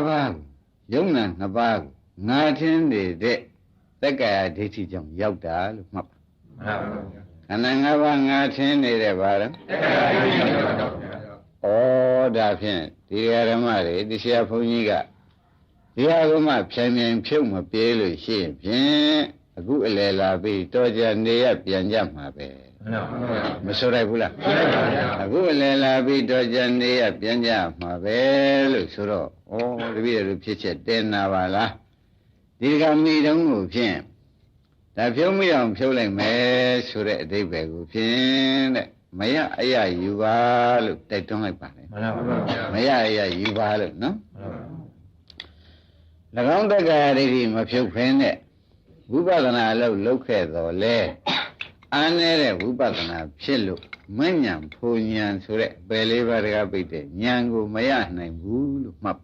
ပါးယုံနာနှစ်ပါးငါထင်းနေတဲ့သက္ကာယဒိဋ္ဌိကြောင့်ရောက်တာလို့မှတ်ပါခန္ဓာ၅ပါးငါထင်းနေတဲ့ဘာလဲဒါဖြင့်ဒီဓမ္မတွေတရားဘုန်းကြီးကဒီဟာကမှဖြိုင်ဖြုတ်မပြေးလို့ရှိရင်ဖြင့်အခုအလယ်လာပြီးတော်ကြနေရပြန်ကြမှာပဲမဆိုရိုက်ဘူးလားအခုအလယ်လာပြီးတော်ကြနေရပြန်ကြမှာပဲလို့ဆိုတော့တပည့်တို့ဖြစ်ချက်တင်နာပါလားဒီကမိတုံးကိုဖြင့်ဒါဖြုံးမရအောင်ဖြုတ်လိုက်မယ်ဆိုတဲ့အဓိပ္ပာယ်ကိုဖြင့်တဲ့မရအရယူပါလို့တိုက်တွန်းလိုက်ပါလေမရအရယူပါလို့နော်၎င်းတက္ကရာဒိဋ္ဌိမဖြုတ်ဖင်းတဲ့ဝိပဿနာလုပ်ခဲ့တော်လဲအားနေတဲ့ဝိပဿနာဖြစ်လို့မဉဏ်ဖူဉဏ်ဆိုတဲ့ပယ်လေးပါးတကားပိတ်တဲ့ဉာဏ်ကိုမရနိုင်ဘူးလို့မှတ်